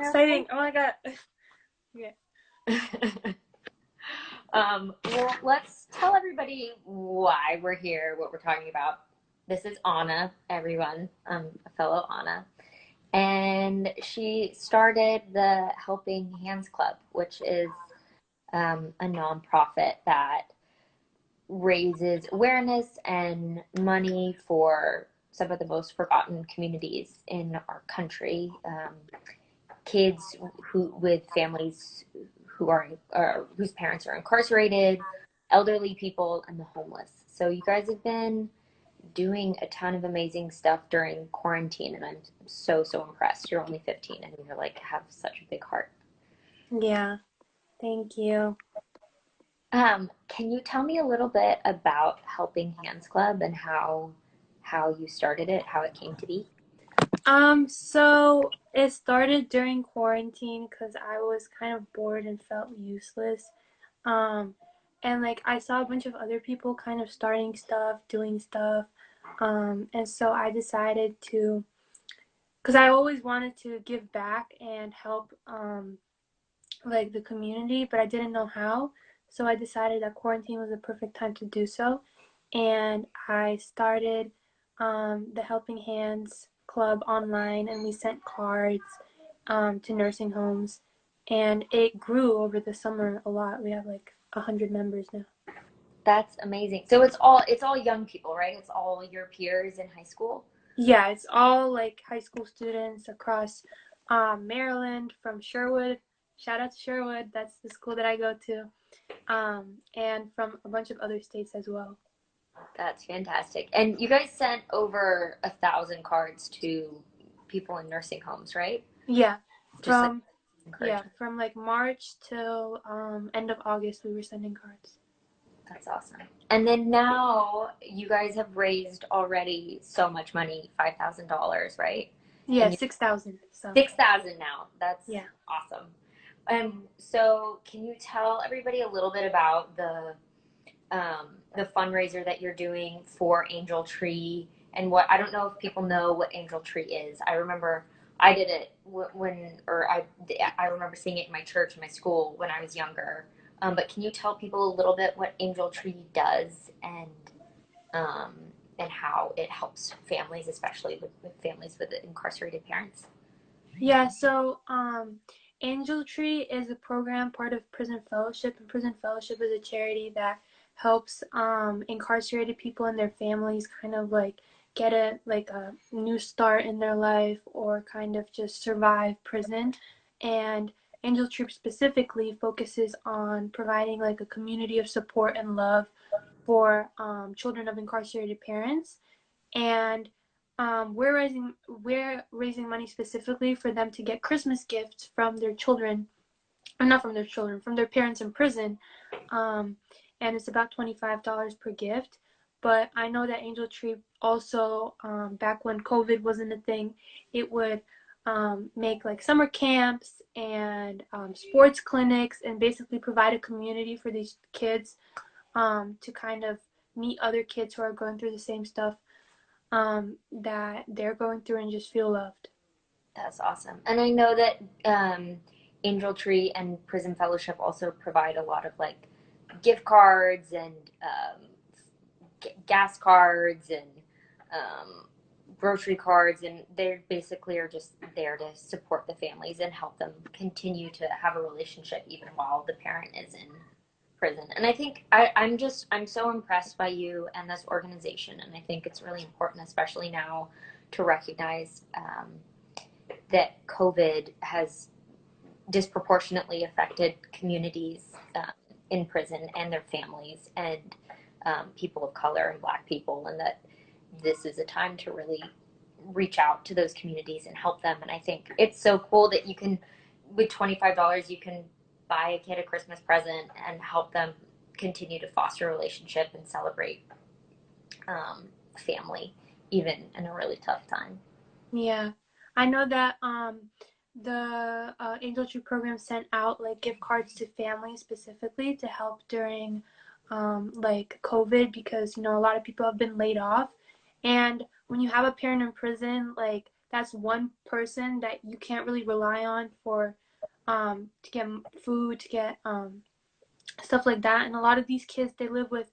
Exciting. Oh my God. Yeah. Well, let's tell everybody why we're here, what we're talking about. This is Anna, everyone, a fellow Anna. And she started the Helping Hands Club, which is a nonprofit that raises awareness and money for some of the most forgotten communities in our country. Kids who with families who are whose parents are incarcerated, elderly people, and the homeless. So you guys have been doing a ton of amazing stuff during quarantine, and I'm so impressed. You're only 15, and you're like have such a big heart. Yeah. Thank you. Can you tell me a little bit about Helping Hands Club and how you started it, how it came to be? So it started during quarantine because I was kind of bored and felt useless. Um, and like I saw a bunch of other people kind of starting stuff, doing stuff. And so I decided to, because I always wanted to give back and help like the community, but I didn't know how. So I decided that quarantine was the perfect time to do so. And I started the Helping Hands Club online, and we sent cards to nursing homes. And it grew over the summer a lot. We have like 100 members now. That's amazing. So it's all young people, right? It's all your peers in high school. Yeah, it's all like high school students across Maryland, from Sherwood. Shout out to Sherwood. That's the school that I go to. And from a bunch of other states as well. That's fantastic. And you guys sent over 1,000 cards to people in nursing homes, right? Yeah, Just like from encouragement. from like March till end of August, we were sending cards. That's awesome. And then now you guys have raised already so much money, $5,000, right? Yeah, And you 6,000. So 6,000 now. That's yeah, awesome. So can you tell everybody a little bit about the fundraiser that you're doing for Angel Tree and what I don't know if people know what Angel Tree is. I remember I did it when, or I remember seeing it in my church, in my school when I was younger. But can you tell people a little bit what Angel Tree does um, and how it helps families, especially with families with incarcerated parents? yeah. So Angel Tree is a program part of Prison Fellowship, and Prison Fellowship is a charity that helps incarcerated people and their families kind of like get a new start in their life, or kind of just survive prison. And Angel Tree specifically focuses on providing like a community of support and love for children of incarcerated parents. And we're raising money specifically for them to get Christmas gifts from their children, or not from their children, from their parents in prison. Um, and it's about $25 per gift. But I know that Angel Tree also, back when COVID wasn't a thing, it would make like summer camps and sports clinics, and basically provide a community for these kids to kind of meet other kids who are going through the same stuff that they're going through, and just feel loved. That's awesome. And I know that Angel Tree and Prison Fellowship also provide a lot of like gift cards and gas cards and um, grocery cards, and they basically are just there to support the families and help them continue to have a relationship even while the parent is in prison. And I think I'm so impressed by you and this organization, and I think it's really important, especially now, to recognize that COVID has disproportionately affected communities in prison and their families and people of color and Black people, and that this is a time to really reach out to those communities and help them. And I think it's so cool that you can, with $25, you can buy a kid a Christmas present and help them continue to foster a relationship and celebrate family, even in a really tough time. Yeah, I know that the Angel Tree program sent out like gift cards to families specifically to help during like COVID, because a lot of people have been laid off, and when you have a parent in prison, like that's one person that you can't really rely on for to get food, to get stuff like that. And a lot of these kids, they live with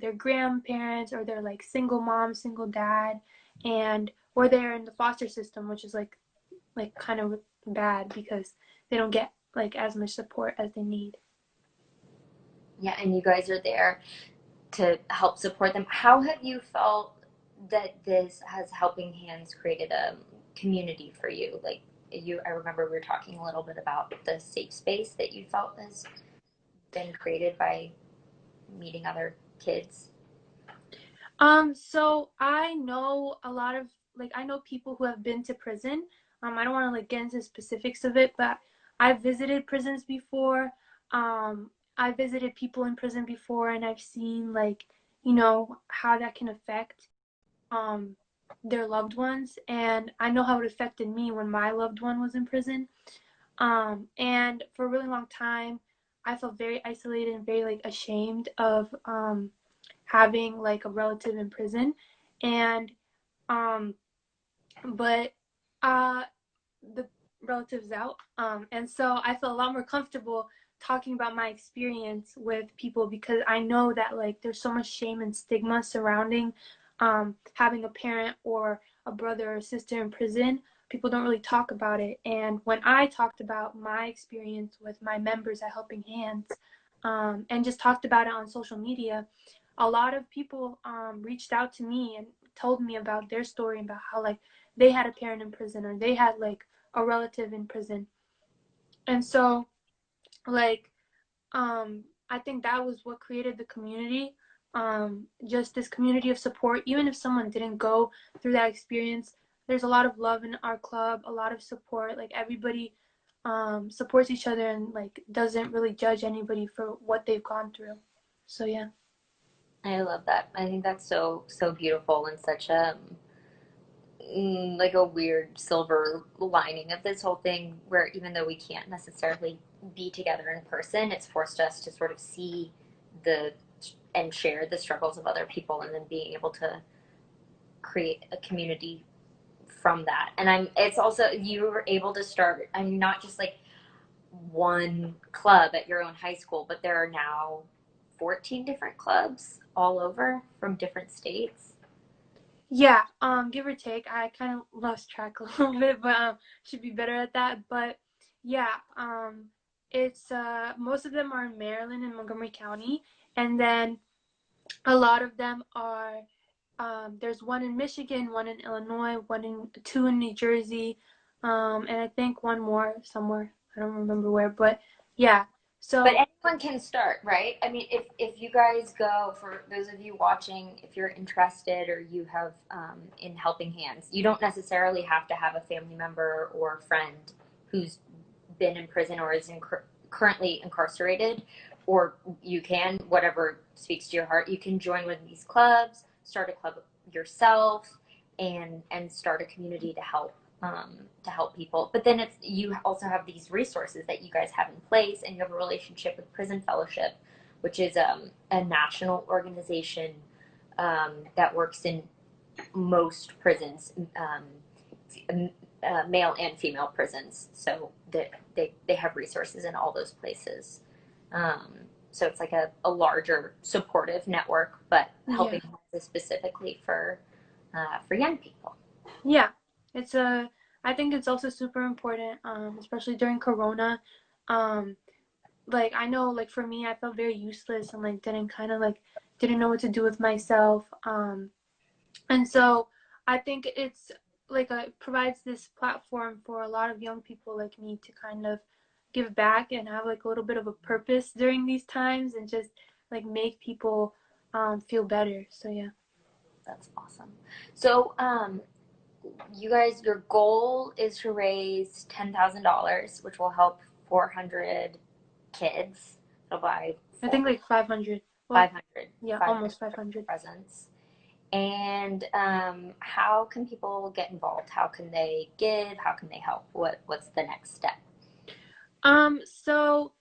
their grandparents, or they're like single mom, single dad, and or they're in the foster system, which is like kind of bad because they don't get like as much support as they need. Yeah, and you guys are there to help support them. How have you felt that this has Helping Hands created a community for you? Like I remember we were talking a little bit about the safe space that you felt has been created by meeting other kids. So I know a lot of I know people who have been to prison. I don't want to like get into specifics of it, but I've visited prisons before. I visited people in prison before, and I've seen how that can affect um their loved ones, and I know how it affected me when my loved one was in prison. And for a really long time, I felt very isolated and very like ashamed of having like a relative in prison, and um but uh the relatives out. And so I feel a lot more comfortable talking about my experience with people because I know that like there's so much shame and stigma surrounding having a parent or a brother or sister in prison. People don't really talk about it. And when I talked about my experience with my members at Helping Hands, and just talked about it on social media, a lot of people reached out to me and told me about their story, about how like they had a parent in prison, or they had like a relative in prison. And so like I think that was what created the community. Just this community of support. Even if someone didn't go through that experience, there's a lot of love in our club, a lot of support. Like everybody supports each other and like doesn't really judge anybody for what they've gone through. So yeah. I love that. I think that's so beautiful and such a like a weird silver lining of this whole thing, where even though we can't necessarily be together in person, it's forced us to sort of see the and share the struggles of other people, and then being able to create a community from that. And it's also, you were able to start, I'm not just like one club at your own high school, but there are now 14 different clubs all over from different states. Yeah, give or take. I kind of lost track a little bit, but should be better at that. But yeah, it's most of them are in Maryland and Montgomery County, and then a lot of them are there's one in Michigan, one in Illinois, two in New Jersey, and I think one more somewhere. I don't remember where, but yeah. But So anyone can start, right? I mean, if you guys go, for those of you watching, if you're interested or you have in Helping Hands, you don't necessarily have to have a family member or friend who's been in prison or is currently incarcerated, or you can, whatever speaks to your heart, you can join one of these clubs, start a club yourself, and start a community to help people. But then it's, you also have these resources that you guys have in place, and you have a relationship with Prison Fellowship, which is a national organization that works in most prisons, male and female prisons. So that they have resources in all those places. Um, so it's like a larger supportive network, but yeah, helping specifically for young people. yeah, it's a. I think it's also super important, especially during Corona. Um, like I know like for me I felt very useless and like didn't know what to do with myself, and so I think it's like it provides this platform for a lot of young people like me to kind of give back and have like a little bit of a purpose during these times, and just like make people feel better. So yeah. That's awesome. So, you guys, your goal is to raise $10,000, which will help 400 kids. It'll buy I think like 500. Well, 500, yeah, 500 almost 500. presents. And how can people get involved? How can they give? How can they help? What's the next step? So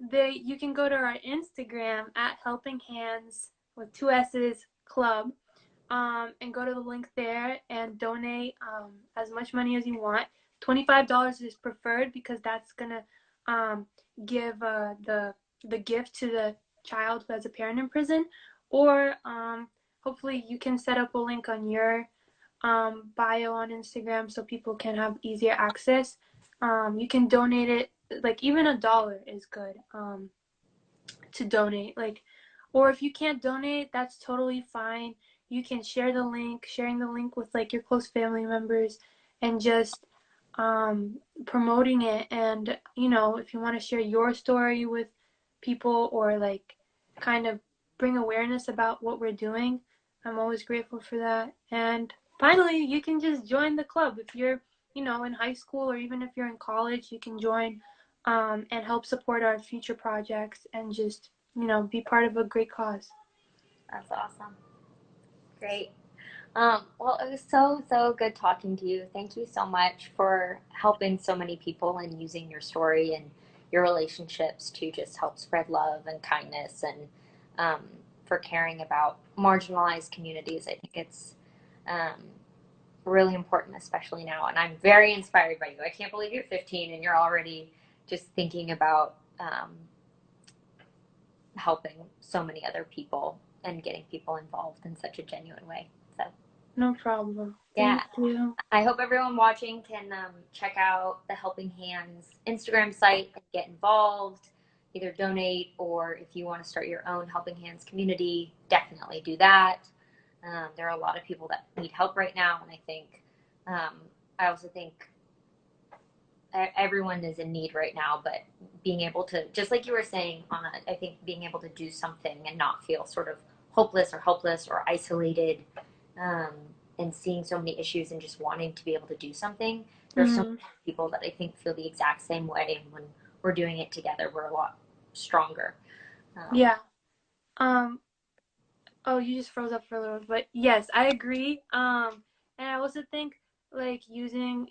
they you can go to our Instagram at Helping Hands with two S's Club. and go to the link there and donate as much money as you want. $25 is preferred because that's gonna um, give the gift to the child who has a parent in prison. Or hopefully you can set up a link on your bio on Instagram so people can have easier access. You can donate it, like even $1 is good. To donate, like, or if you can't donate, that's totally fine. You can share the link, sharing the link with like your close family members, and just promoting it. And if you want to share your story with people, or like kind of bring awareness about what we're doing, I'm always grateful for that. And finally, you can just join the club if you're in high school, or even if you're in college. You can join and help support our future projects, and just be part of a great cause. That's awesome. Great. Well, it was so, so good talking to you. Thank you so much for helping so many people and using your story and your relationships to just help spread love and kindness, and um, for caring about marginalized communities. I think it's um, really important, especially now. And I'm very inspired by you. I can't believe you're 15 and you're already just thinking about helping so many other people and getting people involved in such a genuine way. So, No problem. yeah, Thank you. I hope everyone watching can check out the Helping Hands Instagram site and get involved, either donate, or if you want to start your own Helping Hands community, definitely do that. There are a lot of people that need help right now, and um, I also think everyone is in need right now, but being able to, just like you were saying, Anna, I think being able to do something and not feel sort of hopeless or helpless or isolated, um, and seeing so many issues and just wanting to be able to do something. There's so Mm, many people that I think feel the exact same way. And when we're doing it together, we're a lot stronger. Um, yeah. Um. Oh, you just froze up for a little, but yes, I agree. And I also think like using,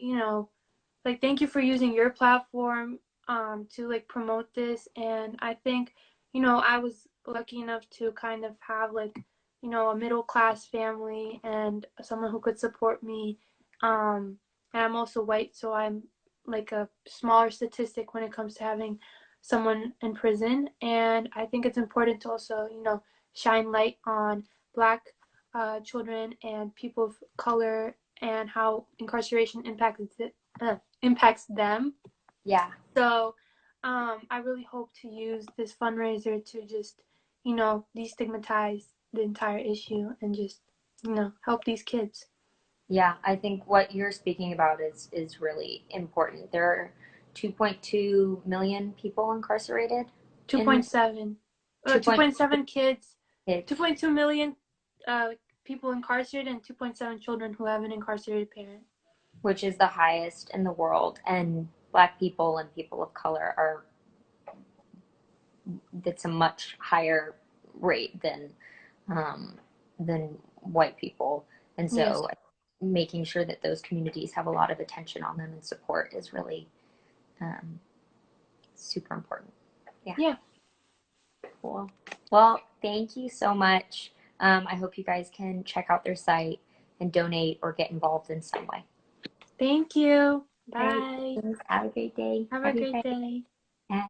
like thank you for using your platform to like promote this. And I think I was lucky enough to kind of have like a middle class family and someone who could support me. And I'm also white, so I'm like a smaller statistic when it comes to having someone in prison. And I think it's important to also shine light on black children and people of color, and how incarceration impacts them. yeah, So I really hope to use this fundraiser to just, destigmatize the entire issue, and just, help these kids. yeah. I think what you're speaking about is really important. There are 2.2 million people incarcerated in 2.7, 2.2 2.7 kids, kids, 2.2 million uh, people incarcerated, and 2.7 children who have an incarcerated parent. which is the highest in the world, and black people and people of color are, that's a much higher rate um, than white people, and Yes. so making sure that those communities have a lot of attention on them and support is really um, super important. Yeah, Yeah. cool. Well, thank you so much. I hope you guys can check out their site and donate or get involved in some way. Thank you. All right, Bye. thanks. Have a great day. Have a Happy great Friday. day.